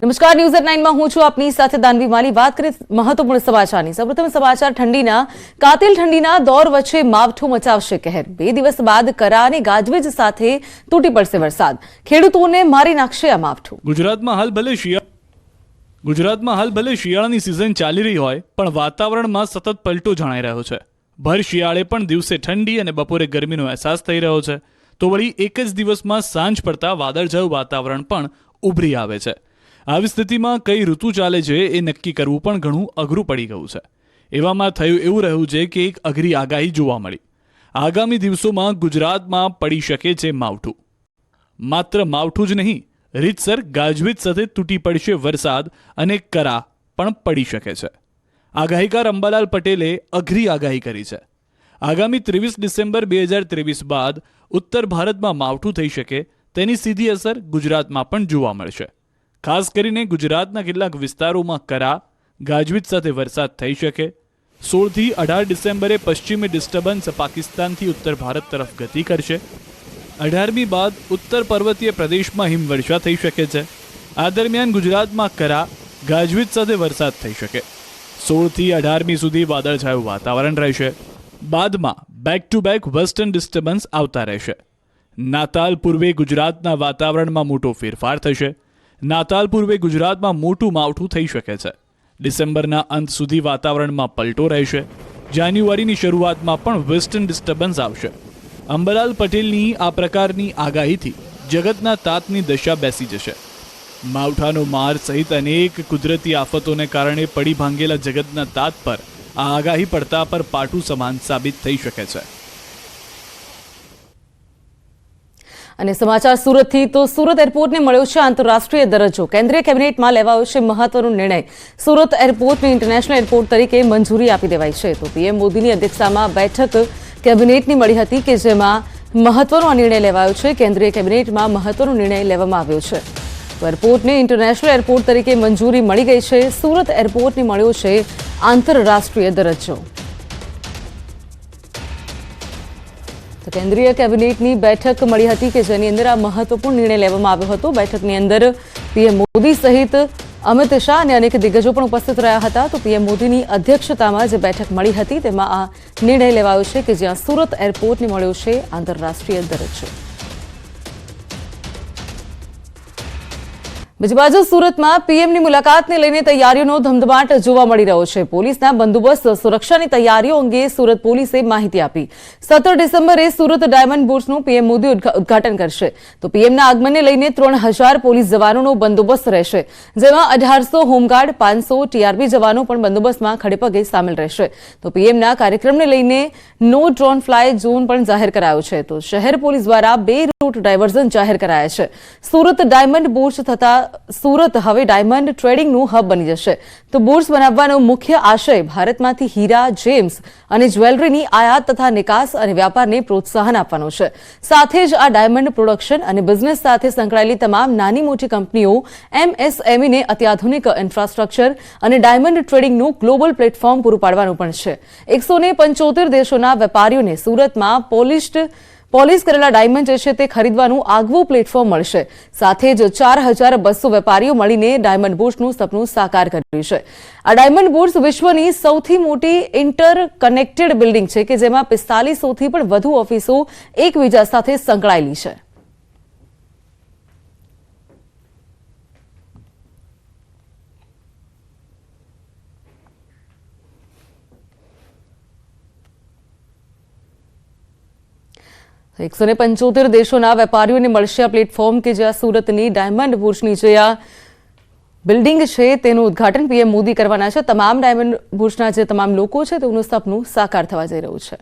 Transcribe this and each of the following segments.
નમસ્કાર, news at 9 માં હું છું આપની સાથે દાનવી માલી। વાત કરીએ મહત્વપૂર્ણ સમાચારની। સૌપ્રથમ સમાચાર ઠંડીના કાતિલ ઠંડીના દોર વચ્ચે માવઠું મચાવશે કહેર। 2 દિવસ બાદ કરા અને ગાજવીજ સાથે તૂટી પડશે વરસાદ। ખેડૂતોને મારી નાખશે આ માવઠું। ગુજરાતમાં હાલ ભલે શિયાળાની સિઝન ચાલી રહી હોય, પણ વાતાવરણમાં સતત પલટો જણાઈ રહ્યો છે। ભર શિયાળે પણ દિવસે ઠંડી અને બપોરે ગરમીનો અહેસાસ થઈ રહ્યો છે, તો વળી એક જ દિવસમાં સાંજ પડતા વાદળછાયું વાતાવરણ પણ ઉભરી આવે છે। આવી સ્થિતિમાં કઈ ઋતુ ચાલે છે એ નક્કી કરવું પણ ઘણું અઘરું પડી ગયું છે। એવામાં થયું એવું રહ્યું છે કે એક અઘરી આગાહી જોવા મળી। આગામી દિવસોમાં ગુજરાતમાં પડી શકે છે માવઠું। માત્ર માવઠું જ નહીં, રીતસર ગાજવીજ સાથે તૂટી પડશે વરસાદ અને કરા પણ પડી શકે છે। આગાહીકાર અંબાલાલ પટેલે અઘરી આગાહી કરી છે। આગામી 23 ડિસેમ્બર 2023 બાદ ઉત્તર ભારતમાં માવઠું થઈ શકે તેની સીધી અસર ગુજરાતમાં પણ જોવા મળશે। ખાસ કરીને ગુજરાતના કેટલાક વિસ્તારોમાં કરા ગાજવીજ સાથે વરસાદ થઈ શકે। 16 થી 18 ડિસેમ્બરે પશ્ચિમી ડિસ્ટર્બન્સ પાકિસ્તાનથી ઉત્તર ભારત તરફ ગતિ કરશે। 18મી બાદ ઉત્તર પર્વતીય પ્રદેશમાં હિમવર્ષા થઈ શકે છે। આ દરમિયાન ગુજરાતમાં કરા ગાજવીજ સાથે વરસાદ થઈ શકે। 16 થી 18મી સુધી વાદળછાયું વાતાવરણ રહેશે। બાદમાં back to back western disturbance આવતા રહેશે। નાતાલ પૂર્વે ગુજરાતના વાતાવરણમાં મોટો ફેરફાર થશે। નાતાલ પૂર્વે ગુજરાતમાં મોટું માવઠું થઈ શકે છે। ડિસેમ્બરના અંત સુધી વાતાવરણમાં પલટો રહેશે। જાન્યુઆરીની શરૂઆતમાં પણ વેસ્ટર્ન ડિસ્ટર્બન્સ આવશે। અંબાલાલ પટેલની આ પ્રકારની આગાહીથી જગતના તાતની દશા બેસી જશે। માવઠાનો માર સહિત અનેક કુદરતી આફતોને કારણે પડી ભાંગેલા જગતના તાત પર આ આગાહી પડતા પર પાટું સમાન સાબિત થઈ શકે છે। અને સમાચાર સુરતથી, તો સુરત એરપોર્ટને મળ્યો છે આંતરરાષ્ટ્રીય દરજ્જો। કેન્દ્રીય કેબિનેટમાં લેવાયો છે મહત્વનો નિર્ણય। સુરત એરપોર્ટને ઇન્ટરનેશનલ એરપોર્ટ તરીકે મંજૂરી આપી દેવાઈ છે। તો પીએમ મોદીની અધ્યક્ષતામાં બેઠક કેબિનેટની મળી હતી કે જેમાં મહત્વનો આ નિર્ણય લેવાયો છે। કેન્દ્રીય કેબિનેટમાં મહત્વનો નિર્ણય લેવામાં આવ્યો છે। તો એરપોર્ટને ઇન્ટરનેશનલ એરપોર્ટ તરીકે મંજૂરી મળી ગઈ છે। સુરત એરપોર્ટને મળ્યો છે આંતરરાષ્ટ્રીય દરજ્જો। તો કેન્દ્રીય કેબિનેટની બેઠક મળી હતી કે જેની અંદર આ મહત્વપૂર્ણ નિર્ણય લેવામાં આવ્યો હતો। બેઠકની અંદર પીએમ મોદી સહિત અમિત શાહ અને અનેક દિગ્ગજો પણ ઉપસ્થિત રહ્યા હતા। તો પીએમ મોદીની અધ્યક્ષતામાં જે બેઠક મળી હતી તેમાં આ નિર્ણય લેવાયો છે કે જ્યાં સુરત એરપોર્ટને મળ્યો છે આંતરરાષ્ટ્રીય દરજ્જો। બીજી બાજુ સુરતમાં પીએમની મુલાકાતને લઈને તૈયારીઓનો ધમધમાટ જોવા મળી રહ્યો છે। પોલીસના બંદોબસ્ત સુરક્ષાની તૈયારીઓ અંગે સુરત પોલીસે માહિતી આપી। 17 ડિસેમ્બરે સુરત ડાયમંડ બુર્સનું પીએમ મોદી ઉદઘાટન કરશે। તો પીએમના આગમનને લઈને 3000 પોલીસ જવાનોનો બંદોબસ્ત રહેશે, જેમાં 1800 હોમગાર્ડ, 500 ટીઆરબી જવાનો પણ બંદોબસ્તમાં ખડેપગે સામેલ રહેશે। તો પીએમના કાર્યક્રમને લઈને નો ડ્રોન ફ્લાય ઝોન પણ જાહેર કરાયો છે। તો શહેર પોલીસ દ્વારા 2 રૂટ ડાયવર્ઝન જાહેર કરાયા છે। સુરત ડાયમંડ બુર્સ થતા સુરત હવે ડાયમંડ ટ્રેડિંગનું હબ બની જશે। તો બુર્સ બનાવવાનો મુખ્ય આશય ભારતમાંથી હીરા, જેમ્સ અને જ્વેલરીની આયાત તથા નિકાસ અને વ્યાપારને પ્રોત્સાહન આપવાનો છે। સાથે જ આ ડાયમંડ પ્રોડક્શન અને બિઝનેસ સાથે સંકળાયેલી તમામ નાની મોટી કંપનીઓ એમએસએમઈને અત્યાધુનિક ઇન્ફ્રાસ્ટ્રક્ચર અને ડાયમંડ ટ્રેડિંગનું ગ્લોબલ પ્લેટફોર્મ પૂરું પાડવાનું પણ છે। 175 દેશોના વેપારીઓને સુરતમાં પોલિશ કરેલા ડાયમંડ જે છે તે ખરીદવાનું આગવું પ્લેટફોર્મ મળશે। સાથે જ 4200 વેપારીઓ મળીને ડાયમંડ બુર્સનું સપનું સાકાર કર્યું છે। આ ડાયમંડ બુર્સ વિશ્વની સૌથી મોટી ઇન્ટરકનેક્ટેડ બિલ્ડિંગ છે કે જેમાં 4500થી પણ વધુ ઓફિસો એકબીજા સાથે સંકળાયેલી છે। તો 175 દેશોના વેપારીઓને મળશે આ પ્લેટફોર્મ કે જ્યાં સુરતની ડાયમંડ બુર્સની જે આ બિલ્ડિંગ છે તેનું ઉદઘાટન પીએમ મોદી કરવાના છે। તમામ ડાયમંડ બુર્સના જે તમામ લોકો છે તેનું સપનું સાકાર થવા જઈ રહ્યું છે।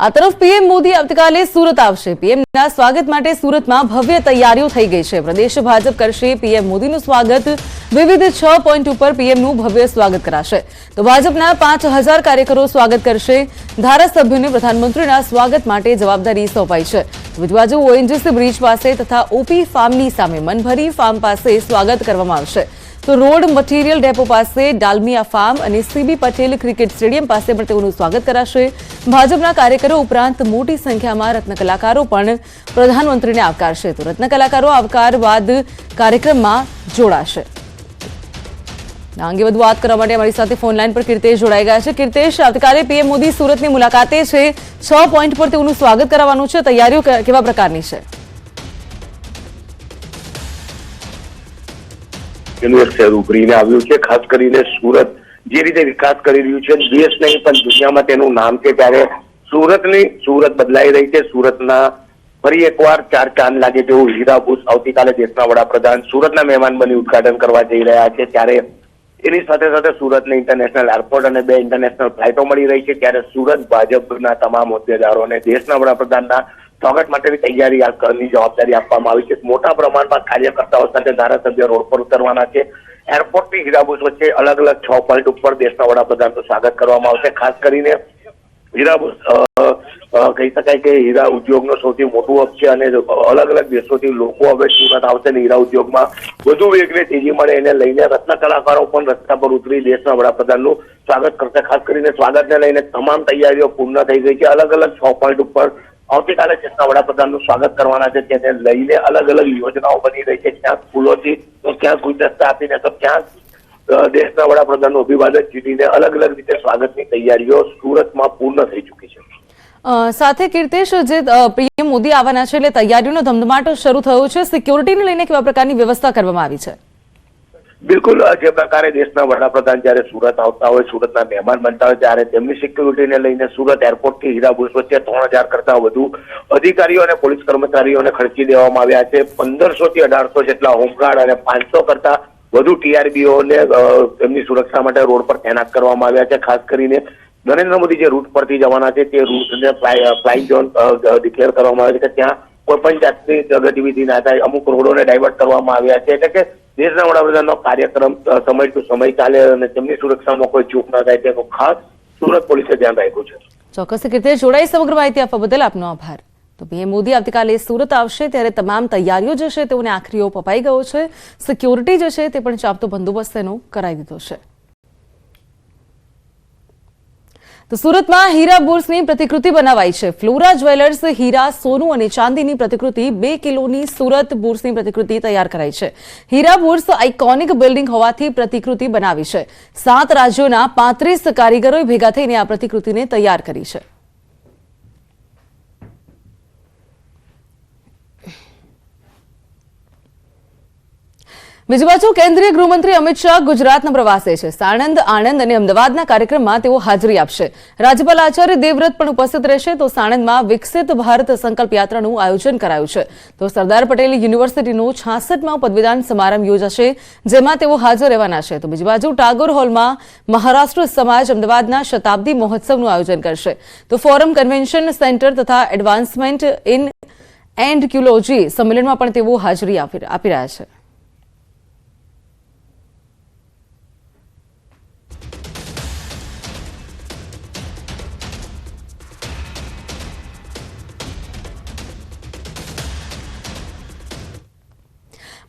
આ તરફ પીએમ મોદી આવતીકાલે સુરત આવશે। પીએમના સ્વાગત માટે સુરતમાં ભવ્ય તૈયારીઓ થઈ ગઈ છે। પ્રદેશ ભાજપ કરશે પીએમ મોદીનું સ્વાગત। વિવિધ 6 પોઈન્ટ ઉપર પીએમનું ભવ્ય સ્વાગત કરાશે। તો ભાજપના 5000 કાર્યકરો સ્વાગત કરશે। ધારાસભ્યોને પ્રધાનમંત્રીના સ્વાગત માટે જવાબદારી સોંપાઈ છે। બીજી બાજુ ઓએનજીસી બ્રિજ પાસે તથા ઓપી ફાર્મની સામે મનભરી ફાર્મ પાસે સ્વાગત કરવામાં આવશે। તો રોડ મટીરીયલ ડેપો પાસે ડાલમિયા ફાર્મ અને સીબી પટેલ ક્રિકેટ સ્ટેડિયમ પાસે પણ તેઓનું સ્વાગત કરાશે. ભાજપના કાર્યકરો ઉપરાંત મોટી સંખ્યામાં રત્ન કલાકારો પણ પ્રધાનમંત્રીને આવકારશે. તો રત્ન કલાકારો આવકાર બાદ કાર્યક્રમમાં જોડાશે. આ અંગે વધુ વાત કરવા માટે અમારી સાથે ફોન લાઈન પર કીર્તેશ જોડાઈ ગયા છે. કીર્તેશ, આવતીકાલે પીએમ મોદી સુરતની મુલાકાતે છે. 6 પોઈન્ટ પર તેઓનું સ્વાગત કરાવવાનું છે. તૈયારીઓ કેવા પ્રકારની છે? ઉભરીને આવ્યું છે. ખાસ કરીને સુરત જે રીતે વિકાસ કરી રહ્યું છે, દેશ નહીં પણ દુનિયામાં તેનું નામ છે, ત્યારે સુરત બદલાઈ રહી છે. સુરતના ફરી એકવાર 4 ચાંદ લાગે તેવું હીરાબુસ આવતીકાલે દેશના વડાપ્રધાન સુરતના મહેમાન બની ઉદઘાટન કરવા જઈ રહ્યા છે. ત્યારે એની સાથે સાથે સુરતને ઇન્ટરનેશનલ એરપોર્ટ અને 2 ઇન્ટરનેશનલ ફ્લાઇટો મળી રહી છે. ત્યારે સુરત ભાજપના તમામ હોદ્દેદારોને દેશના વડાપ્રધાનના સ્વાગત માટેની તૈયારીની જવાબદારી આપવામાં આવી છે. મોટા પ્રમાણમાં કાર્યકર્તાઓ સાથે ધારાસભ્ય રોડ પર ઉતરવાના છે. એરપોર્ટથી હીરાબુસ વચ્ચે અલગ અલગ 6 પોઈન્ટ ઉપર દેશના વડાપ્રધાનનું સ્વાગત કરવામાં આવશે. ખાસ કરીને હીરાબુસ કહી શકાય કે હીરા ઉદ્યોગનો સૌથી મોટું હબ છે અને અલગ અલગ દેશોથી લોકો હવે સુરત આવશે અને હીરા ઉદ્યોગમાં વધુ વેગને તેજી મળે એને લઈને રત્ન કલાકારો પણ રસ્તા પર ઉતરી દેશના વડાપ્રધાનનું સ્વાગત કરશે. ખાસ કરીને સ્વાગતને લઈને તમામ તૈયારીઓ પૂર્ણ થઈ ગઈ છે. અલગ અલગ 6 પોઈન્ટ ઉપર આવતીકાલે દેશના વડાપ્રધાનનું સ્વાગત કરવાના છે. તેને લઈને અલગ અલગ યોજનાઓ બની રહી છે. ક્યાંક ફૂલોથી તો ક્યાંક ગુલદસ્તા આપીને તો ક્યાંક દેશના વડાપ્રધાનનું અભિવાદન જીતીને અલગ અલગ રીતે સ્વાગતની તૈયારીઓ સુરતમાં પૂર્ણ થઈ ચૂકી છે. સાથે કીર્તેશ, જે પીએમ મોદી આવવાના છે એટલે તૈયારીઓનો ધમધમાટ શરૂ થયો છે. સિક્યોરિટીને લઈને કેવા પ્રકારની વ્યવસ્થા કરવામાં આવી છે? બિલકુલ, જે પ્રકારે દેશના વડાપ્રધાન જયારે સુરત આવતા હોય, સુરતના મહેમાન બનતા હોય, ત્યારે તેમની સિક્યુરિટીને લઈને સુરત એરપોર્ટથી હીરાબુસ વચ્ચે 3000 કરતા વધુ અધિકારીઓ અને પોલીસ કર્મચારીઓને ખર્ચી દેવામાં આવ્યા છે. 1500 થી 1800 જેટલા હોમગાર્ડ અને 500 કરતા વધુ ટીઆરબીઓને તેમની સુરક્ષા માટે રોડ પર તૈનાત કરવામાં આવ્યા છે. ખાસ કરીને નરેન્દ્ર મોદી જે રૂટ પરથી જવાના છે તે રૂટને ફ્લાઇંગ ઝોન ડિક્લેર કરવામાં આવે છે કે ત્યાં કોઈ પણ જાતની ગતિવિધિ ના થાય. અમુક રોડોને ડાયવર્ટ કરવામાં આવ્યા છે. એટલે કે દેશના વડાપ્રધાનનો કાર્યક્રમ સમય ટુ સમય ચાલે અને તેમની સુરક્ષામાં કોઈ ચૂક ના થાય તેનું ખાસ સુરત પોલીસે ધ્યાન રાખ્યું છે. ચોક્કસ કીર્તેશ, જોડાઈ સમગ્ર માહિતી આપવા બદલ આપનો આભાર. તો પીએમ મોદી આવતીકાલે સુરત આવશે ત્યારે તમામ તૈયારીઓ જે છે તેઓને આખરી ઓપ અપાઈ ગયો છે. સિક્યોરિટી જે છે તે પણ ચાપતો બંદોબસ્ત તેનો કરાવી દીધો છે. તો સુરતમાં હીરા બુર્સની પ્રતિકૃતિ બનાવાઈ છે. ફ્લોરા જ્વેલર્સ હીરા, સોનું અને ચાંદીની પ્રતિકૃતિ 2 કિલોની સુરત બુર્સની પ્રતિકૃતિ તૈયાર કરાઈ છે. હીરા બુર્સ આઇકોનિક બિલ્ડિંગ હોવાથી પ્રતિકૃતિ બનાવી છે. 7 રાજ્યોના 35 કારીગરોએ ભેગા થઈને આ પ્રતિકૃતિને તૈયાર કરી છે. બીજી બાજુ કેન્દ્રીય ગૃહમંત્રી અમિત શાહ ગુજરાતના પ્રવાસે છે. સાણંદ, આણંદ અને અમદાવાદના કાર્યક્રમમાં તેઓ હાજરી આપશે. રાજ્યપાલ આચાર્ય દેવવ્રત પણ ઉપસ્થિત રહેશે. તો સાણંદમાં વિકસિત ભારત સંકલ્પ યાત્રાનું આયોજન કરાયું છે. તો સરદાર પટેલ યુનિવર્સિટીનો 66મો પદવીદાન સમારંભ યોજાશે, જેમાં તેઓ હાજર રહેવાના છે. તો બીજી બાજુ ટાગોર હોલમાં મહારાષ્ટ્ર સમાજ અમદાવાદના શતાબ્દી મહોત્સવનું આયોજન કરશે. તો ફોરમ, કન્વેન્શન સેન્ટર તથા એડવાન્સમેન્ટ ઇન એન્ડક્યુલોજી સંમેલનમાં પણ તેઓ હાજરી આપી રહ્યા છે.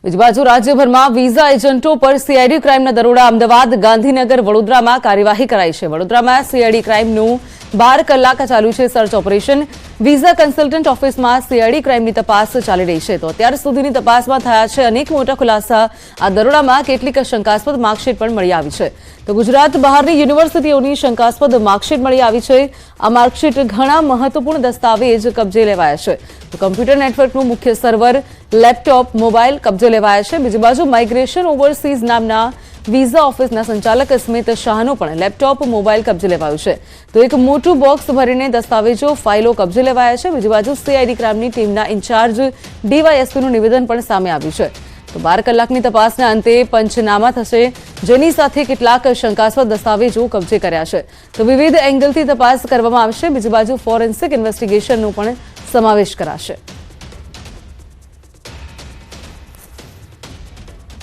બીજી બાજુ રાજ્યભરમાં વિઝા એજન્ટો પર સીઆઈડી ક્રાઇમના દરોડા. અમદાવાદ, ગાંધીનગર, વડોદરામાં કાર્યવાહી કરાઈ છે. વડોદરામાં સીઆઈડી ક્રાઇમનું 12 કલાક ચાલ્યું છે સર્ચ ઓપરેશન. વિઝા કન્સલ્ટન્ટ ઓફિસમાં સીઆઈડી ક્રાઇમની તપાસ ચાલી રહી છે. તો અત્યાર સુધીની તપાસમાં થયા છે અનેક મોટા ખુલાસા. આ દરોડામાં કેટલીક શંકાસ્પદ માર્કશીટ પણ મળી આવી છે. તો ગુજરાત બહારની યુનિવર્સિટીઓની શંકાસ્પદ માર્કશીટ મળી આવી છે. આ માર્કશીટ ઘણા મહત્વપૂર્ણ દસ્તાવેજ કબજે લેવાયા છે. તો કમ્પ્યુટર નેટવર્કનું મુખ્ય સર્વર, લેપટોપ, મોબાઈલ કબજે લેવાયા છે. બીજી બાજુ માઇગ્રેશન ઓવરસીઝ નામના વિઝા ઓફિસના સંચાલક સ્મિત શાહનો પણ લેપટોપ, મોબાઈલ કબજે લેવાયું છે. તો એક મોટું બોક્સ ભરીને દસ્તાવેજો, ફાઇલો કબજે લેવાયા છે. બીજી બાજુ સીઆઈડી ક્રાઇમની ટીમના ઇન્ચાર્જ ડીવાયએસપીનું નિવેદન પણ સામે આવ્યું છે. તો 12 કલાકની તપાસના અંતે પંચનામા થશે, જેની સાથે કેટલાક શંકાસ્પદ દસ્તાવેજો કબજે કર્યા છે. તો વિવિધ એંગલથી તપાસ કરવામાં આવશે. બીજી બાજુ ફોરેન્સિક ઇન્વેસ્ટિગેશનનો પણ સમાવેશ કરાશે.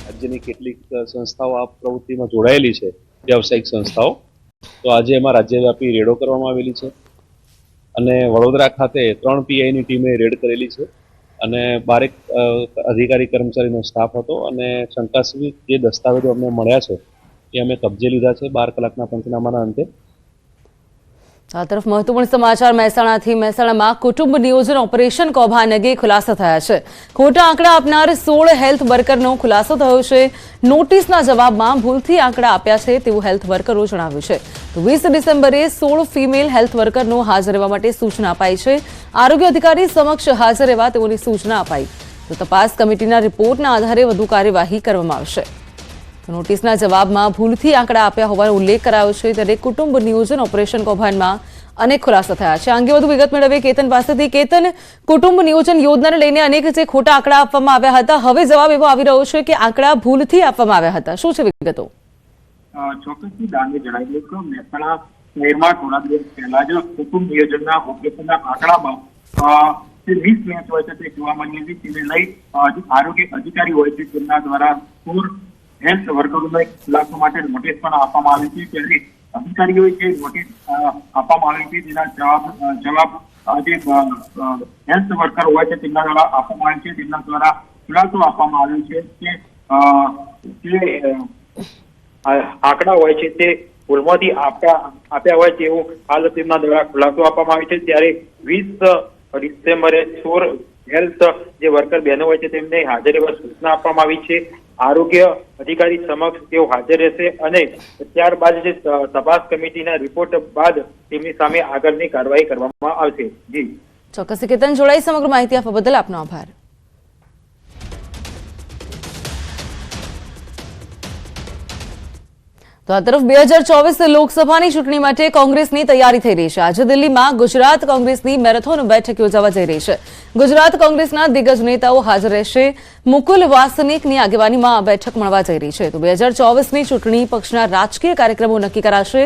રાજ્યની કેટલીક સંસ્થાઓ આ પ્રવૃત્તિમાં જોડાયેલી છે, વ્યવસાયિક સંસ્થાઓ. તો આજે એમાં રાજ્યવ્યાપી રેડો કરવામાં આવેલી છે અને વડોદરા ખાતે 3 પીઆઈની ટીમે રેડ કરેલી છે અને 12 અધિકારી કર્મચારીનો સ્ટાફ હતો અને શંકાસ્પદ જે દસ્તાવેજો અમને મળ્યા છે એ અમે કબજે લીધા છે 12 કલાકના પંચનામાના અંતે. આ તરફ મહત્વપૂર્ણ સમાચાર મહેસાણાથી. મહેસાણામાં કુટુંબ નિયોજન ઓપરેશન કૌભાંડ અંગે ખુલાસા થયા છે. ખોટા આંકડા આપનાર 16 હેલ્થ વર્કરનો ખુલાસો થયો છે. નોટિસના જવાબમાં ભૂલથી આંકડા આપ્યા છે તેવું હેલ્થ વર્કરો જણાવ્યું છે. તો 20 ડિસેમ્બરે 16 ફિમેલ હેલ્થ વર્કરનો હાજર રહેવા માટે સૂચના અપાઈ છે. આરોગ્ય અધિકારી સમક્ષ હાજર રહેવા તેઓની સૂચના અપાઈ. તો તપાસ કમિટીના રિપોર્ટના આધારે વધુ કાર્યવાહી કરવામાં આવશે. નોટિસના જવાબમાં ભૂલથી આંકડા આપ્યા હોવાનો ઉલ્લેખ કરાયો છે. ત્યારે કુટુંબ નિયોજન ઓપરેશન કૌભાંડમાં અનેક ખુલાસા થયા છે. આ અંગે વધુ વિગત મેળવીએ કેતન પાસેથી. કેતન, કુટુંબ નિયોજન યોજનાને લઈને અનેક જે ખોટા આંકડા આપવામાં આવ્યા હતા, હવે જવાબ એવો આવી રહ્યો છે કે આંકડા ભૂલથી આપવામાં આવ્યા હતા. શું છે વિગતો? ચોક્કસથી દાનને જણાવી કે મહેસાણા શહેરમાં થોડા દિવસ પહેલા જ કુટુંબ નિયોજનના ઓપરેશનના આંકડામાં જે મિસમેચ હોય છે તે જોવા મળી હતી. તેને લઈ જે આરોગ્ય અધિકારી હોય છે તેમના દ્વારા હેલ્થ વર્કરોને ખુલાસો માટે નોટિસ પણ આપવામાં આવી છે. ત્યારે અધિકારીઓએ જે નોટિસ આપવામાં આવી છે તેના જવાબ જે હેલ્થ વર્કર હોય છે તેમના દ્વારા આપવામાં આવે છે. તેમના દ્વારા ખુલાસો આપવામાં આવ્યો છે કે જે આંકડા હોય છે તે ભૂલમાંથી આપ્યા હોય તેવું હાલ તેમના દ્વારા ખુલાસો આપવામાં આવે છે. ત્યારે 20 ડિસેમ્બરે 16 હેલ્થ જે વર્કર બહેનો હોય છે તેમને હાજર રહેવા સૂચના આપવામાં આવી છે. આરોગ્ય અધિકારી સમક્ષ તેઓ હાજર રહેશે અને ત્યારબાદ જે તપાસ કમિટીના રિપોર્ટ બાદ તેમની સામે આગળની કાર્યવાહી કરવામાં આવશે. જી ચોક્કસ કેતન, જોડાઈ સમગ્ર માહિતી આપવા બદલ આપનો આભાર. તો આ તરફ 2024 લોકસભાની ચૂંટણી માટે કોંગ્રેસની તૈયારી થઈ રહી છે. આજે દિલ્હીમાં ગુજરાત કોંગ્રેસની મેરેથોન બેઠક યોજાવા જઈ રહી છે. ગુજરાત કોંગ્રેસના દિગ્ગજ નેતાઓ હાજર રહેશે. મુકુલ વાસનિકની આગેવાનીમાં આ બેઠક મળવા જઈ રહી છે. તો 2024ની ચૂંટણી પક્ષના રાજકીય કાર્યક્રમો નક્કી કરાશે.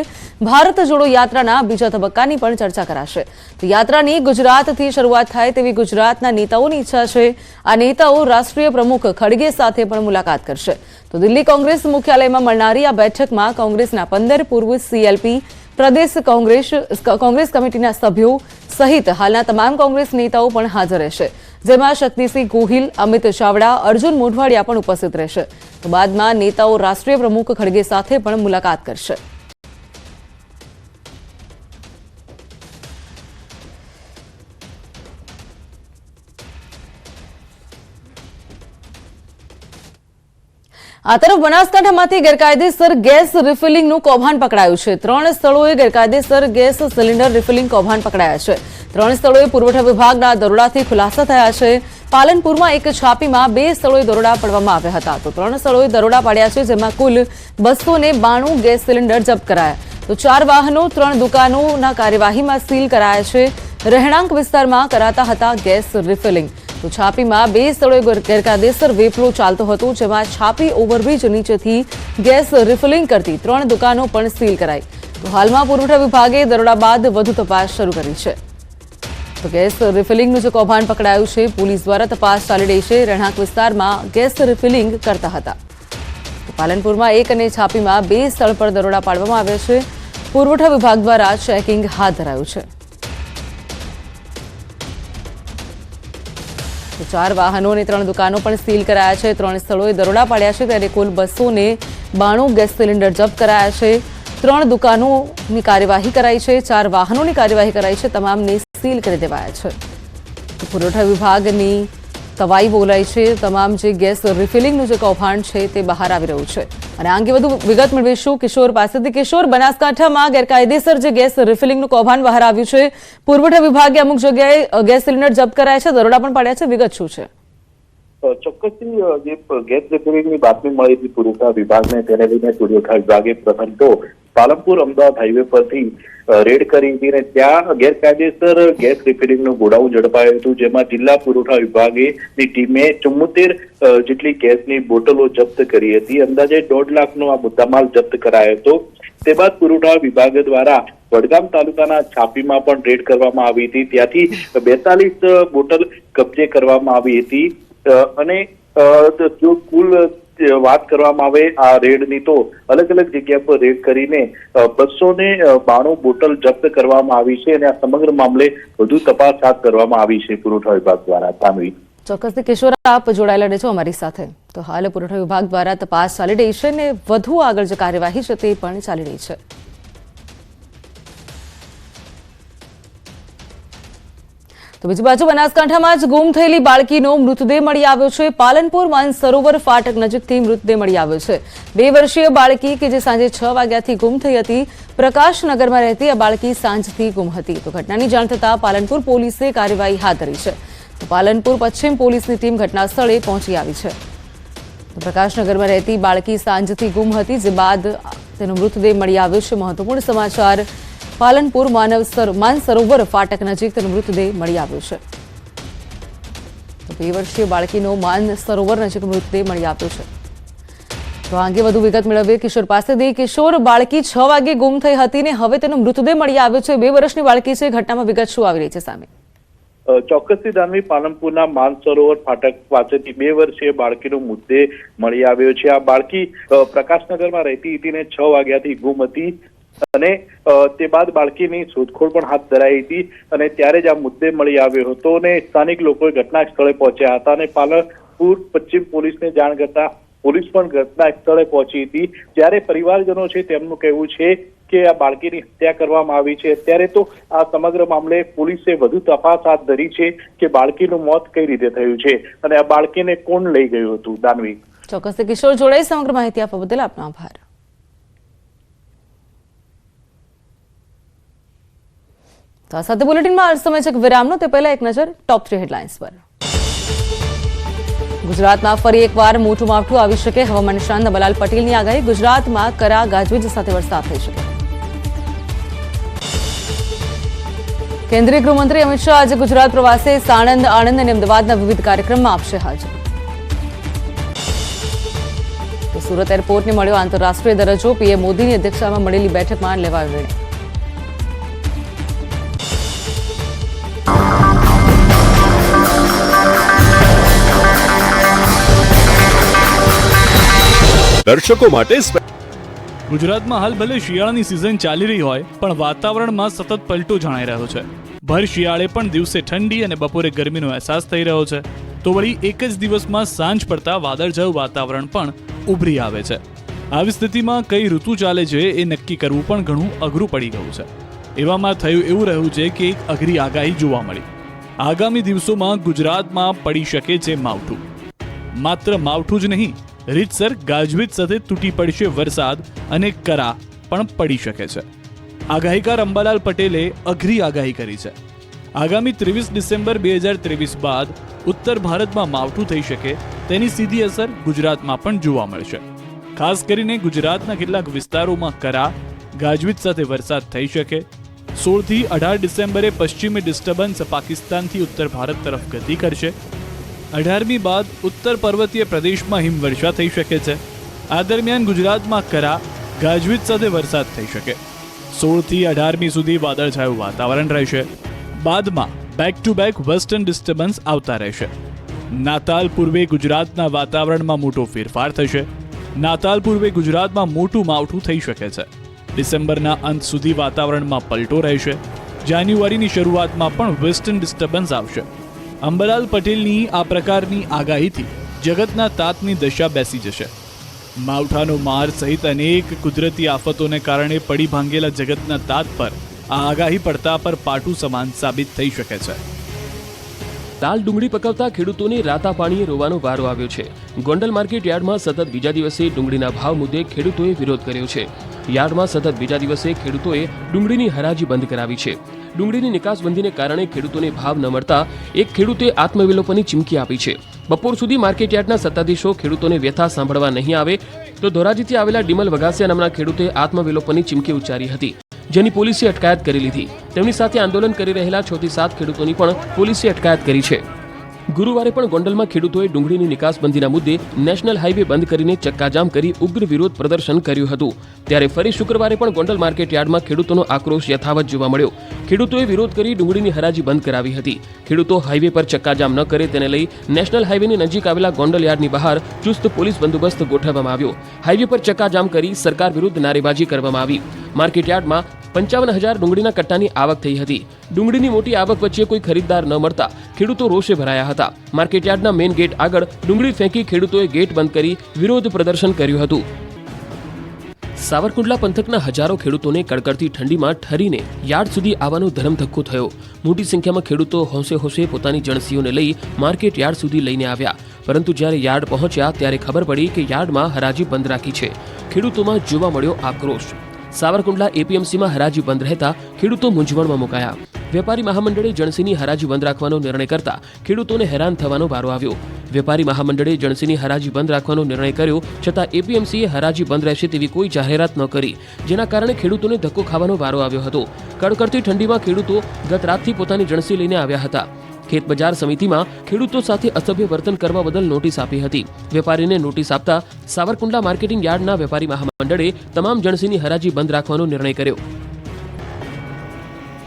ભારત જોડો યાત્રાના બીજા તબક્કાની પણ ચર્ચા કરાશે. તો યાત્રાની ગુજરાતથી શરૂઆત થાય તેવી ગુજરાતના નેતાઓની ઈચ્છા છે. આ નેતાઓ રાષ્ટ્રીય પ્રમુખ ખડગે સાથે પણ મુલાકાત કરશે. તો દિલ્હી કોંગ્રેસ મુખ્યાલયમાં મળનારી આ બેઠકમાં કોંગ્રેસના 15 પૂર્વ CLP, પ્રદેશ કોંગ્રેસ કમિટીના સભ્યો સહિત હાલના તમામ કોંગ્રેસ નેતાઓ પણ હાજર રહેશે. જેમાં શક્તિસિંહ ગોહિલ, અમિત ચાવડા, અર્જુન મોઢવાડિયા પણ ઉપસ્થિત રહેશે. તો બાદમાં નેતાઓ રાષ્ટ્રીય પ્રમુખ ખડગે સાથે પણ મુલાકાત કરશે. આ તરફ બનાસકાંઠામાંથી ગેરકાયદેસર ગેસ રિફિલિંગનું કૌભાંડ પકડાયું છે. 3 સ્થળોએ ગેરકાયદેસર ગેસ સિલિન્ડર રિફિલિંગ કૌભાંડ પકડાયા છે. 3 સ્થળોએ પુરવઠા વિભાગના દરોડાથી ખુલાસા થયા છે. પાલનપુરમાં એક છાપીમાં 2 સ્થળોએ દરોડા પાડવામાં આવ્યા હતા. તો 3 સ્થળોએ દરોડા પાડ્યા છે, જેમાં કુલ 292 ગેસ સિલિન્ડર જપ્ત કરાયા. તો 4 વાહનો, 3 દુકાનોના કાર્યવાહીમાં સીલ કરાયા છે. રહેણાંક વિસ્તારમાં કરાતા હતા ગેસ રિફિલિંગ. તો છાપીમાં 2 સ્થળોએ ગેરકાયદેસર વેપલો ચાલતો હતો, જેમાં છાપી ઓવરબ્રિજ નીચેથી ગેસ રિફિલિંગ કરતી 3 દુકાનો પણ સીલ કરાઈ. તો હાલમાં પુરવઠા વિભાગે દરોડા બાદ વધુ તપાસ શરૂ કરી છે. તો ગેસ રિફિલિંગનું જે કૌભાંડ પકડાયું છે, પોલીસ દ્વારા તપાસ ચાલી રહી છે. રહેણાંક વિસ્તારમાં ગેસ રિફિલિંગ કરતા હતા. તો પાલનપુરમાં 1 અને છાપીમાં 2 સ્થળ પર દરોડા પાડવામાં આવ્યા છે. પુરવઠા વિભાગ દ્વારા ચેકિંગ હાથ ધરાયું છે. તો 4 વાહનો અને 3 દુકાનો પણ સીલ કરાયા છે. 3 સ્થળોએ દરોડા પાડ્યા છે. ત્યારે કુલ 292 ગેસ સિલિન્ડર જપ્ત કરાયા છે. 3 દુકાનોની કાર્યવાહી કરાઈ છે. 4 વાહનોની કાર્યવાહી કરાઈ છે. તમામને સીલ કરી દેવાયા છે. તો પુરવઠા વિભાગની તવાઈ બોલાઈ છે. તમામ જે ગેસ રિફિલિંગનું જે કૌભાંડ છે તે બહાર આવી રહ્યું છે. અને આ અંગે વધુ વિગત મેળવીશું કિશોર પાસેથી. કિશોર, બનાસકાંઠામાં ગેરકાયદેસર જે ગેસ રિફિલિંગનું કૌભાંડ બહાર આવ્યું છે, પુરવઠા વિભાગે અમુક જગ્યાએ ગેસ સિલિન્ડર જપ્ત કરાયા છે, દરોડા પણ પાડ્યા છે. વિગત શું છે? ચોક્કસથી જે ગેસ રિપેરિંગની બાતમી મળી હતી પુરવઠા વિભાગને, તેને લઈને પુરવઠા વિભાગે પ્રથમ તો પાલનપુર અમદાવાદ હાઈવે પરથી રેડ કરી હતી અને ત્યાં ગેરકાયદેસર ગેસ રિફિલિંગનું ગોડાઉન ઝડપાયું હતું, જેમાં જિલ્લા પુરવઠા વિભાગની ટીમે 74 જેટલી ગેસની બોટલો જપ્ત કરી હતી. અંદાજે 1.5 લાખનો આ મુદ્દામાલ જપ્ત કરાયો હતો. તે બાદ પુરવઠા વિભાગ દ્વારા વડગામ તાલુકાના છાપીમાં પણ રેડ કરવામાં આવી હતી. ત્યાંથી 42 બોટલ કબજે કરવામાં આવી હતી. અને જો કુલ વાત કરવામાં આવે આ રેડની, તો અલગ અલગ જગ્યા પર રેડ કરીને 292 બોટલ જપ્ત કરવામાં આવી છે. અને આ સમગ્ર મામલે વધુ તપાસ હાથ ધરવામાં આવી છે પુરવઠા વિભાગ દ્વારા. તાનવી. ચોક્કસથી કિશોર, આપ જોડાયેલા રહેજો અમારી સાથે. તો હાલ પુરવઠા વિભાગ દ્વારા તપાસ ચાલી રહી છે અને વધુ આગળ જે કાર્યવાહી છે તે પણ ચાલી રહી છે. તો બીજી બાજુ બનાસકાંઠામાં જ ગુમ થયેલી બાળકીનો મૃતદેહ મળી આવ્યો છે. પાલનપુર માનસરોવર ફાટક નજીકથી મૃતદેહ મળી આવ્યો છે. 2 વર્ષીય બાળકી કે જે સાંજે 6 વાગ્યાથી ગુમ થઈ હતી. પ્રકાશનગરમાં રહેતી આ બાળકી સાંજથી ગુમ હતી. તો ઘટનાની જાણ થતાં પાલનપુર પોલીસે કાર્યવાહી હાથ ધરી છે. તો પાલનપુર પશ્ચિમ પોલીસની ટીમ ઘટના સ્થળે પહોંચી આવી છે. તો પ્રકાશનગરમાં રહેતી બાળકી સાંજથી ગુમ હતી, જે બાદ તેનો મૃતદેહ મળી આવ્યો છે. મહત્વપૂર્ણ સમાચાર, પાલનપુર માનસરોવર ફાટક નજીક તેનો મૃતદેહ મળી આવ્યો છે. તો 2 વર્ષીય બાળકીનો માનસરોવર નજીક મૃતદેહ મળી આવ્યો છે. તો આ અંગે વધુ વિગત મેળવીએ કિશોર પાસેથી. કિશોર, બાળકી 6 વાગે ગુમ થઈ હતી ને હવે તેનો મૃતદેહ મળી આવ્યો છે. 2 વર્ષની બાળકી છે. ઘટનામાં વિગત શું આવી રહી છે સામે? ચોક્કસથી દાનવી, પાલનપુરના માનસરોવર ફાટક પાસેથી 2 વર્ષીય બાળકીનો મૃતદેહ મળી આવ્યો છે. આ બાળકી પ્રકાશનગરમાં રહેતી હતી ને 6 વાગ્યાથી ગુમ હતી અને તે બાદ બાળકીની શોધખોળ પણ હાથ ધરાઈ હતી અને ત્યારે જ આ મૃતદેહ મળી આવ્યો હતો અને સ્થાનિક લોકોએ ઘટના સ્થળે પહોંચ્યા હતા અને પાલનપુર પશ્ચિમ પોલીસને જાણ કરતા પોલીસ પણ ઘટના સ્થળે પહોંચી હતી. જ્યારે પરિવારજનો છે તેમનું કહેવું છે કે આ બાળકીની હત્યા કરવામાં આવી છે. અત્યારે તો આ સમગ્ર મામલે પોલીસે વધુ તપાસ હાથ ધરી છે કે બાળકીનું મોત કઈ રીતે થયું છે અને આ બાળકીને કોણ લઈ ગયું હતું. દાનવી, ચોક્કસ કિશોર જોડાઈ સમગ્ર માહિતી આપવા બદલ આપનો આભાર. તો આ સાથે બુલેટિનમાં આ સમય છે વિરામનો. તે પહેલા એક નજર ટોપ 3 હેડલાઇન્સ પર. ગુજરાતમાં ફરી એકવાર મોટું માવઠું આવી શકે. હવામાન નિષ્ણાત નબલાલ પટેલની આગાહી. ગુજરાતમાં કરા ગાજવીજ સાથે વરસાદ થઈ શકે. કેન્દ્રીય ગૃહમંત્રી અમિત શાહ આજે ગુજરાત પ્રવાસે. સાણંદ, આણંદ અને અમદાવાદના વિવિધ કાર્યક્રમમાં આપશે હાજરી. તો સુરત એરપોર્ટને મળ્યો આંતરરાષ્ટ્રીય દરજ્જો. પીએમ મોદીની અધ્યક્ષતામાં મળેલી બેઠકમાં લેવાયો નિર્ણય. દર્શકો માટે ગુજરાતમાં હાલ ભલે શિયાળાની સિઝન ચાલી રહી હોય પણ વાતાવરણમાં સતત પલટો જણાઈ રહ્યો છે. ભર શિયાળે પણ દિવસે ઠંડી અને બપોરે ગરમીનો અહેસાસ થઈ રહ્યો છે. તો વળી એક જ દિવસમાં સાંજ પડતા વાદળછાયું વાતાવરણ પણ ઉભરી આવે છે. આવી સ્થિતિમાં કઈ ઋતુ ચાલે છે એ નક્કી કરવું પણ ઘણું અઘરું પડી ગયું છે. એવામાં થયું એવું રહ્યું છે કે એક અઘરી આગાહી જોવા મળી. આગામી દિવસોમાં ગુજરાતમાં પડી શકે છે માવઠું. માત્ર માવઠું જ નહીં, રીતસર ગાજવીજ સાથે તૂટી પડશે વરસાદ અને કરા પણ પડી શકે છે. આગાહીકાર અંબાલાલ પટેલે અઘરી આગાહી કરી છે. આગામી 23 ડિસેમ્બર 2023 બાદ ઉત્તર ભારતમાં માવઠું થઈ શકે તેની સીધી અસર ગુજરાતમાં પણ જોવા મળશે. ખાસ કરીને ગુજરાતના કેટલાક વિસ્તારોમાં કરા ગાજવીજ સાથે વરસાદ થઈ શકે. 16 થી 18 ડિસેમ્બરે પશ્ચિમી ડિસ્ટર્બન્સ પાકિસ્તાનથી ઉત્તર ભારત તરફ ગતિ કરશે. 18મી બાદ ઉત્તર પર્વતીય પ્રદેશમાં હિમવર્ષા થઈ શકે છે. આ દરમિયાન ગુજરાતમાં કરા ગાજવીજ સાથે વરસાદ થઈ શકે. 16 થી 18મી સુધી વાદળછાયું વાતાવરણ રહેશે. બાદમાં back to back western disturbance આવતા રહેશે. નાતાલ પૂર્વે ગુજરાતના વાતાવરણમાં મોટો ફેરફાર થશે. નાતાલ પૂર્વે ગુજરાતમાં મોટું માવઠું થઈ શકે છે. ડિસેમ્બરના અંત સુધી વાતાવરણમાં પલટો રહેશે. જાન્યુઆરીની શરૂઆતમાં પણ વેસ્ટર્ન ડિસ્ટર્બન્સ આવશે. અંબાલાલ પટેલની આ પ્રકારની આગાહીથી જગતના તાતની દશા બેસી જશે. માવઠાનો માર સહિત અનેક કુદરતી આફતોને કારણે પડી ભાંગેલા જગતના તાત પર આ આગાહી પડતા પર પાટું સમાન સાબિત થઈ શકે છે. તાલ ડુંગળી પકવતા ખેડૂતોને રાતા પાણીએ રોવાનો વારો આવ્યો છે. ગોંડલ માર્કેટ યાર્ડમાં સતત બીજા દિવસે ડુંગળીના ભાવ મુદ્દે ખેડૂતોએ વિરોધ કર્યો છે. યાર્ડમાં સતત બીજા દિવસે ખેડૂતોએ ડુંગળીની હરાજી બંધ કરાવી છે. ડુંગળીની નિકાસબંધીને કારણે ખેડૂતોને ભાવ ન મળતા એક ખેડૂતે આત્મવિલોપનની ચીમકી આપી છે. બપોર સુધી માર્કેટ યાર્ડના સત્તાધીશો ખેડૂતોને વ્યથા સાંભળવા નહીં આવે તો ધોરાજીથી આવેલા ડિમલ વગાસિયા નામના ખેડૂતે આત્મવિલોપનની ચીમકી ઉચ્ચારી હતી, જેની પોલીસે અટકાયત કરી લીધી. તેમની સાથે આંદોલન કરી રહેલા 6 થી 7 ખેડૂતોની પણ પોલીસે અટકાયત કરી છે. ગુરુવારે પણ ગોંડલમાં ખેડૂતોએ ડુંગળીની નિકાસબંધીના મુદ્દે નેશનલ હાઈવે બંધ કરીને ચક્કાજામ કરી ઉગ્ર વિરોધ પ્રદર્શન કર્યું હતું. ત્યારે ફરી શુક્રવારે પણ ગોંડલ માર્કેટ યાર્ડમાં ખેડૂતોનો આક્રોશ યથાવત જોવા મળ્યો. ખેડૂતોએ વિરોધ કરી ડુંગળીની હરાજી બંધ કરાવી હતી. ખેડૂતો હાઈવે પર ચક્કાજામ ન કરે તેને લઈ નેશનલ હાઈવેની નજીક આવેલા ગોંડલ યાર્ડની બહાર ચુસ્ત પોલીસ બંદોબસ્ત ગોઠવવામાં આવ્યો. હાઈવે પર ચક્કાજામ કરી સરકાર વિરુદ્ધ નારેબાજી કરવામાં આવી. માર્કેટ યાર્ડમાં 55,000 ડુંગળીના કટ્ટાની આવક થઈ હતી. ડુંગળીની મોટી આવક વચ્ચે કોઈ ખરીદદાર ન મળતા ખેડૂતો રોષે ભરાયા હતા. માર્કેટયાર્ડના મેઇન ગેટ આગળ ડુંગળી ફેંકી ખેડૂતોએ ગેટ બંધ કરી વિરોધ પ્રદર્શન કર્યું હતું. સાવરકુંડલા પંથકના હજારો ખેડૂતોને કડકડતી ઠંડીમાં ઠરીને યાર્ડ સુધી આવવાનો ધરમધક્કો થયો. મોટી સંખ્યામાં ખેડૂતો હોંશે હોંશે પોતાની જણસીઓને લઈ માર્કેટ યાર્ડ સુધી લઈને આવ્યા, પરંતુ જ્યારે યાર્ડ પહોંચ્યા ત્યારે ખબર પડી કે યાર્ડમાં હરાજી બંધ રાખી છે. ખેડૂતોમાં જોવા મળ્યો આક્રોશ. સાવરકુંડલા એપીએમસીમાં હરાજી બંધ રહેતા ખેડૂતો મૂંઝવણમાં મુકાયા. વેપારી મહામંડળે જણસીની હરાજી બંધ રાખવાનો નિર્ણય કરતા ખેડૂતોને હેરાન થવાનો વારો આવ્યો. વેપારી મહામંડળે જણસીની હરાજી બંધ રાખવાનો નિર્ણય કર્યો, છતાં એપીએમસીએ હરાજી બંધ રહેશે તેવી કોઈ જાહેરાત ન કરી, જેના કારણે ખેડૂતોને ધક્કો ખાવાનો વારો આવ્યો હતો. કડકડતી ઠંડીમાં ખેડૂતો ગત રાતથી પોતાની જણસી લઈને આવ્યા હતા. ખેત બજાર સમિતિમાં ખેડૂતો સાથે અસભ્ય વર્તન કરવા બદલ નોટિસ આપી હતી. વેપારીને નોટિસ આપતા સાવરકુંડલા માર્કેટિંગ યાર્ડના વેપારી મહામંડળે તમામ જણસીની હરાજી બંધ રાખવાનો નિર્ણય કર્યો.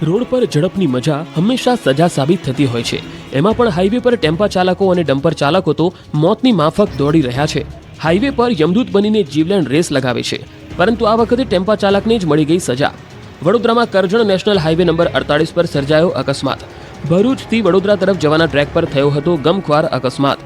રોડ પર ઝડપની મજા હંમેશા સજા સાબિત થતી હોય છે. એમાં પણ હાઈવે પર ટેમ્પા ચાલકો અને ડમ્પર ચાલકો તો મોતની માફક દોડી રહ્યા છે. હાઈવે પર યમદૂત બનીને જીવલેણ રેસ લગાવે છે, પરંતુ આ વખતે ટેમ્પા ચાલકને જ મળી ગઈ સજા. વડોદરામાં કરજણ નેશનલ હાઈવે નંબર 48 પર સર્જાયો અકસ્માત. ભરૂચથી વડોદરા તરફ જવાના ટ્રેક પર થયો હતો ગમખ્વાર અકસ્માત.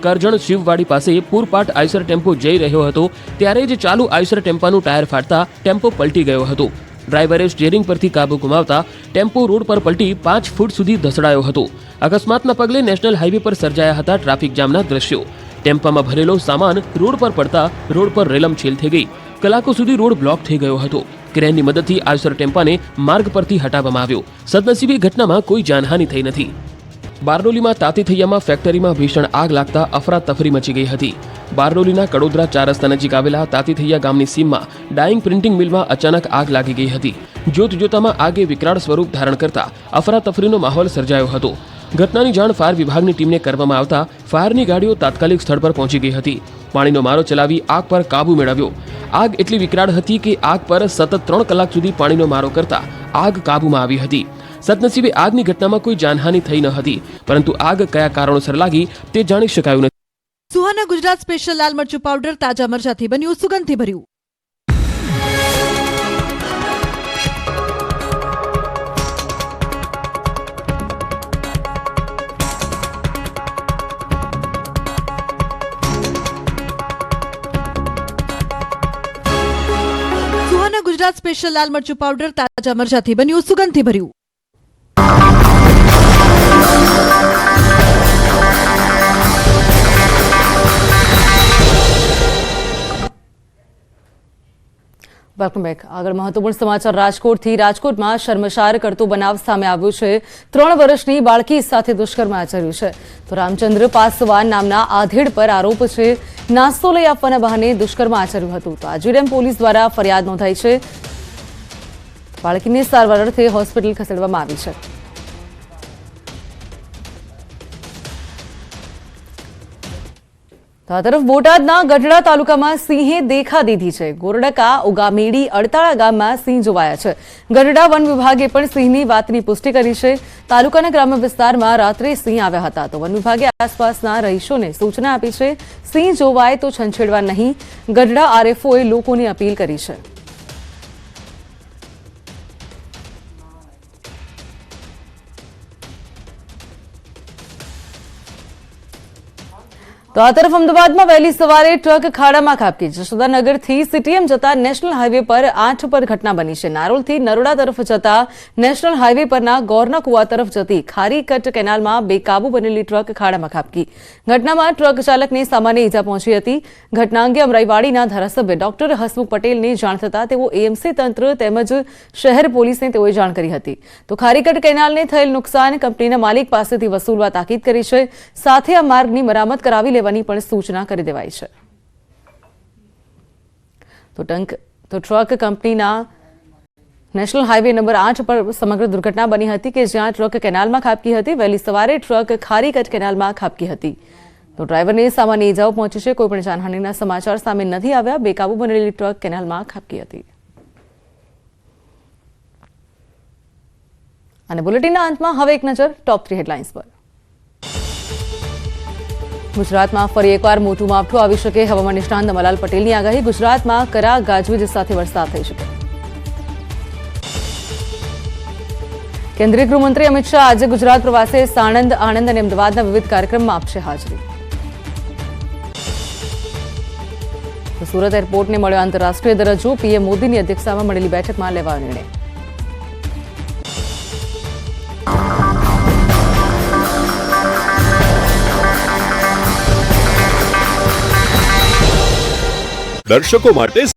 કરજણ શિવવાડી પાસે પૂરપાટ આઈસર ટેમ્પો જઈ રહ્યો હતો ત્યારે જ ચાલુ આઈસર ટેમ્પાનું ટાયર ફાટતા ટેમ્પો પલટી ગયો હતો. ડ્રાઈવરે સ્ટીયરિંગ પરથી કાબુ ગુમાવતા ટેમ્પો રોડ પર પલટી 5 ફૂટ સુધી ધસડાયો હતો. અકસ્માતના પગલે નેશનલ હાઈવે પર સર્જાયા હતા ટ્રાફિક જામના દ્રશ્યો. ટેમ્પામાં ભરેલો સામાન રોડ પર પડતા રોડ પર રેલમછેલ થઈ ગઈ. કલાકો સુધી રોડ બ્લોક થઈ ગયો હતો. ક્રેનની મદદથી આઈસર ટેમ્પાને માર્ગ પરથી હટાવવામાં આવ્યો. સદનસીબે ઘટનામાં કોઈ જાનહાનિ થઈ નથી. બારડોલીમાં તાતીથૈયામાં ફેક્ટરીમાં ભીષણ આગ લાગતા અફરાતફરી મચી ગઈ હતી. બારડોલીના કડોદરા 4 રસ્તા નજીક આવેલા તાતીથૈયા ગામની સીમમાં ડાઇંગ પ્રિન્ટિંગ મિલમાં અચાનક આગ લાગી ગઈ હતી. જોતજોતામાં આગે વિકરાળ સ્વરૂપ ધારણ કરતા અફરાતફરીનો માહોલ સર્જાયો હતો. ઘટનાની જાણ ફાયર વિભાગની ટીમને કરવામાં આવતા ફાયરની ગાડીઓ તાત્કાલિક સ્થળ પર પહોંચી ગઈ હતી. પાણીનો મારો ચલાવી આગ પર કાબુ મેળવ્યો. આગ એટલી વિકરાળ હતી કે આગ પર સતત 3 કલાક સુધી પાણીનો મારો કરતા આગ કાબૂમાં આવી હતી. સદનસીબે આગની ઘટનામાં કોઈ જાનહાનિ થઈ ન હતી, પરંતુ આગ કયા કારણોસર લાગી તે જાણી શકાયું નથી. સુહાના ગુજરાત સ્પેશિયલ લાલ મરચું પાવડર તાજા મરચાથી બન્યું, સુગંધથી ભર્યું. સુહાના ગુજરાત સ્પેશિયલ લાલ મરચું પાવડર તાજા મરચાથી બન્યું, સુગંધથી ભર્યું. Welcome back. આગળ મહત્વપૂર્ણ સમાચાર રાજકોટથી. રાજકોટમાં શર્મસાર કરતો બનાવ સામે આવ્યો છે. 3 વર્ષની બાળકી સાથે દુષ્કર્મ આચર્યું છે. તો રામચંદ્ર પાસવાન નામના આધેડ પર આરોપ છે નાસ્તો લઈ આપવાના બહાને દુષ્કર્મ આચર્યું હતું. તો આજીરેમ પોલીસ દ્વારા ફરિયાદ નોંધાઈ છે. બાળકીને સારવાર અર્થે હોસ્પિટલ ખસેડવામાં આવી છે. તો આ તરફ બોટાદના ગઢડા તાલુકામાં સિંહે દેખા દીધી છે. ગોરડકા ઉગામેડી અડતાળા ગામમાં સિંહ જોવાયા છે. ગઢડા વન વિભાગે પણ સિંહની વાતની પુષ્ટિ કરી છે. તાલુકાના ગ્રામ્ય વિસ્તારમાં રાત્રે સિંહ આવ્યા હતા. તો વન વિભાગે આસપાસના રહીશોને સૂચના આપી છે સિંહ જોવાય તો છંછેડવા નહીં. ગઢડા આરએફઓએ લોકોને અપીલ કરી છે. તો આ તરફ અમદાવાદમાં વહેલી સવારે ટ્રક ખાડામાં ખાબકી. જશોદાનગરથી સીટીએમ જતા નેશનલ હાઈવે પર 8 પર ઘટના બની છે. નારોલથી નરોડા તરફ જતા નેશનલ હાઈવે પરના ગોરના કુવા તરફ જતી ખારી કટ કેનાલમાં બેકાબુ બનેલી ટ્રક ખાડામાં ખાબકી. ઘટનામાં ટ્રક ચાલકને સામાન્ય ઈજા પહોંચી હતી. ઘટના અંગે અમરાઈવાડીના ધારાસભ્ય ડોક્ટર હસમુખ પટેલને જાણ થતા તેઓ એએમસી તંત્ર તેમજ શહેર પોલીસને તેઓએ જાણ કરી હતી. તો ખારીકટ કેનાલને થયેલ નુકસાન કંપનીના માલિક પાસેથી વસૂલવા તાકીદ કરી છે. સાથે આ માર્ગની મરામત કરાવી લેવાની પણ સૂચના કરી દેવાઈ છે. તો ટ્રક કંપનીના નેશનલ હાઈવે નંબર 8 પર સમગ્ર દુર્ઘટના બની હતી કે જ્યાં ટ્રક કેનાલમાં ખાબકી હતી. વહેલી સવારે ટ્રક ખારીકટ કેનાલમાં ખાબકી હતી. તો ડ્રાઈવરને સામાન્ય ઈજાઓ પહોંચી છે. કોઈપણ જાનહાનિના સમાચાર સામે નથી આવ્યા. બેકાબુ બનેલી ટ્રક કેનાલમાં ખાબકી હતી. અને બુલેટિનના અંતમાં હવે એક નજર ટોપ 3 હેડલાઇન્સ પર. ગુજરાતમાં ફરી એકવાર મોટું માવઠું આવી શકે. હવામાન નિષ્ણાંત દમલાલ પટેલની આગાહી. ગુજરાતમાં કરા ગાજવીજ સાથે વરસાદ થઈ શકે. કેન્દ્રીય ગૃહમંત્રી અમિત શાહ આજે ગુજરાત પ્રવાસે સાણંદ, આણંદ અને અમદાવાદના વિવિધ કાર્યક્રમમાં આપશે હાજરી. તો સુરત એરપોર્ટને મળ્યો આંતરરાષ્ટ્રીય દરજ્જો. પીએમ મોદીની અધ્યક્ષતામાં મળેલી બેઠકમાં લેવાયો નિર્ણય. દર્શકો માટે